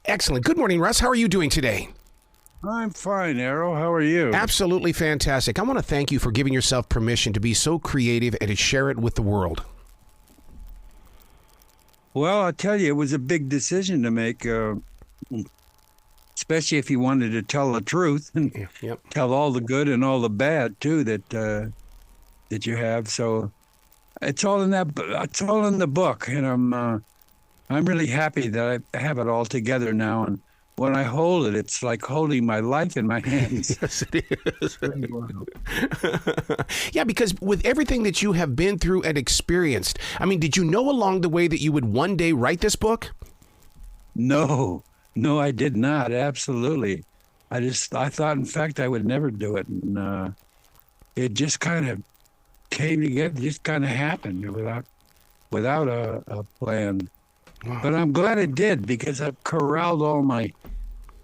Excellent. Good morning, Russ. How are you doing today? I'm fine, Arrow. How are you? Absolutely fantastic. I want to thank you for giving yourself permission to be so creative and to share it with the world. Well, I'll tell you, it was a big decision to make, especially if you wanted to tell the truth and tell all the good and all the bad too that you have. So it's all in that. It's all in the book, and I'm really happy that I have it all together now. And when I hold it, it's like holding my life in my hands. Yes, it is. Yeah, because with everything that you have been through and experienced, I mean, did you know along the way that you would one day write this book? No, I did not. Absolutely. I thought, in fact, I would never do it. And it just kind of came together, just kind of happened without a plan. Wow. But I'm glad it did, because I've corralled all my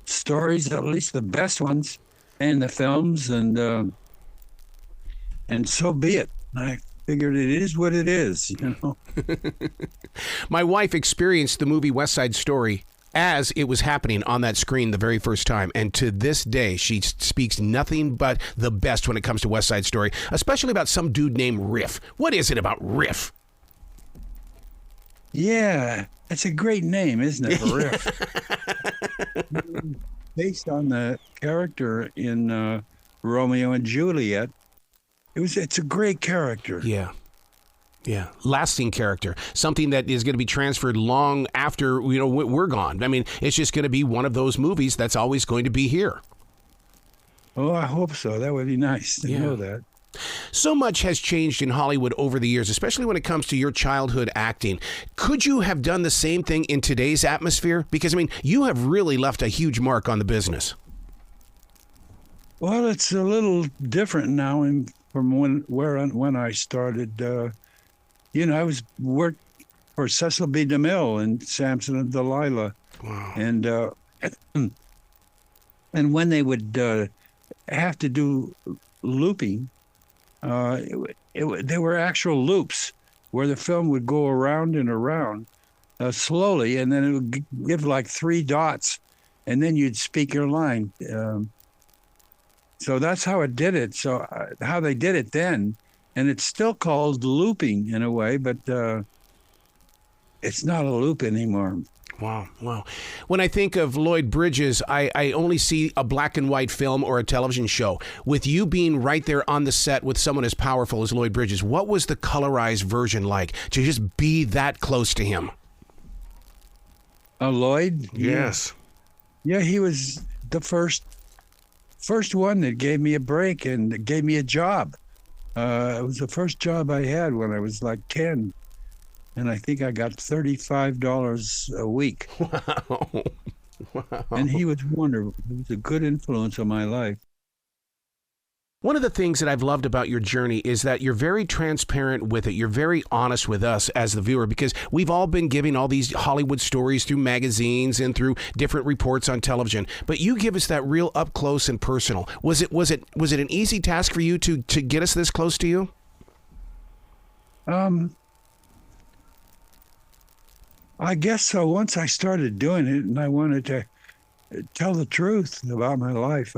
stories, at least the best ones, and the films, and so be it. I figured it is what it is, you know. My wife experienced the movie West Side Story as it was happening on that screen the very first time, and to this day she speaks nothing but the best when it comes to West Side Story, especially about some dude named Riff. What is it about Riff? Yeah, it's a great name, isn't it, Riff? Based on the character in Romeo and Juliet. It's a great character. Yeah. Lasting character. Something that is going to be transferred long after, we're gone. I mean, it's just going to be one of those movies that's always going to be here. Oh, I hope so. That would be nice to know that. So much has changed in Hollywood over the years, especially when it comes to your childhood acting. Could you have done the same thing in today's atmosphere? Because, I mean, you have really left a huge mark on the business. Well, it's a little different now from when I started. I worked for Cecil B. DeMille and Samson and Delilah. Wow. And when they would have to do looping, there were actual loops where the film would go around and around slowly, and then it would give like 3 dots, and then you'd speak your line. So that's how it did it. So how they did it then, and it's still called looping in a way, but it's not a loop anymore. Wow. When I think of Lloyd Bridges, I only see a black and white film or a television show. With you being right there on the set with someone as powerful as Lloyd Bridges, what was the colorized version like to just be that close to him? Lloyd? Yes. Yeah, he was the first one that gave me a break and gave me a job. It was the first job I had when I was like 10. And I think I got $35 a week. Wow. And he was wonderful. He was a good influence on my life. One of the things that I've loved about your journey is that you're very transparent with it. You're very honest with us as the viewer, because we've all been giving all these Hollywood stories through magazines and through different reports on television. But you give us that real up close and personal. Was it an easy task for you to get us this close to you? I guess so. Once I started doing it and I wanted to tell the truth about my life,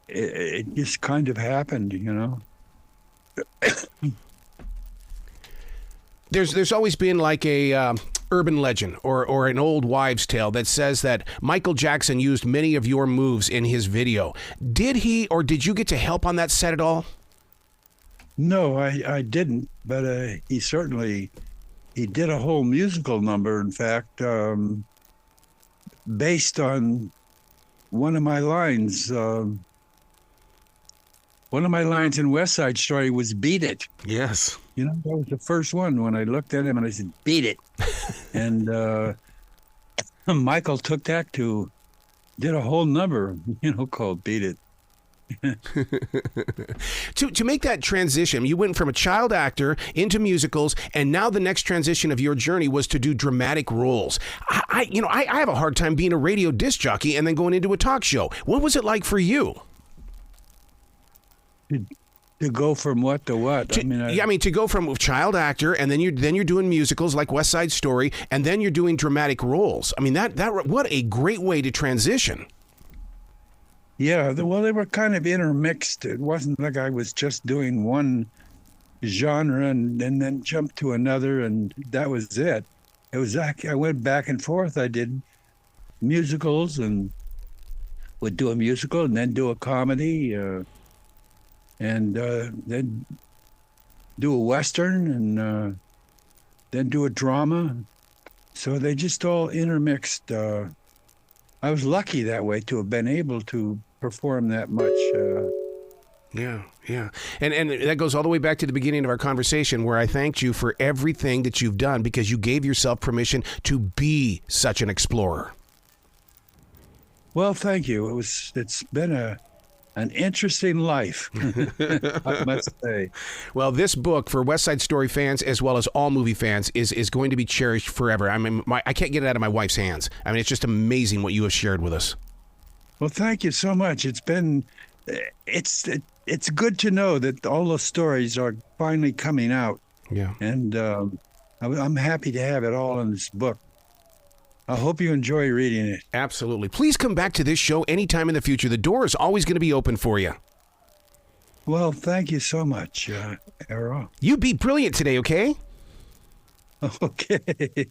it just kind of happened, you know. There's always been like a urban legend or an old wives' tale that says that Michael Jackson used many of your moves in his video. Did he, or did you get to help on that set at all? No, I didn't, but he did a whole musical number, in fact, based on one of my lines. One of my lines in West Side Story was "Beat It." Yes. You know, that was the first one when I looked at him and I said, "Beat it." And Michael took that did a whole number, called "Beat It." To make that transition, you went from a child actor into musicals, and now the next transition of your journey was to do dramatic roles. I have a hard time being a radio disc jockey and then going into a talk show. What was it like for you? To go from what to what? To go from child actor, and then you're doing musicals like West Side Story, and then you're doing dramatic roles. I mean, that what a great way to transition. Yeah, well, they were kind of intermixed. It wasn't like I was just doing one genre and then jumped to another, and that was it. It was like I went back and forth. I did musicals and would do a musical and then do a comedy. And then do a Western and then do a drama. So they just all intermixed. I was lucky that way to have been able to perform that much. Yeah. And that goes all the way back to the beginning of our conversation where I thanked you for everything that you've done because you gave yourself permission to be such an explorer. Well, thank you. It's been an interesting life, I must say. Well, this book for West Side Story fans as well as all movie fans is going to be cherished forever. I mean, I can't get it out of my wife's hands. I mean, it's just amazing what you have shared with us. Well, thank you so much. It's good to know that all those stories are finally coming out. Yeah. And I'm happy to have it all in this book. I hope you enjoy reading it. Absolutely. Please come back to this show anytime in the future. The door is always going to be open for you. Well, thank you so much, Errol. You be brilliant today, okay? Okay.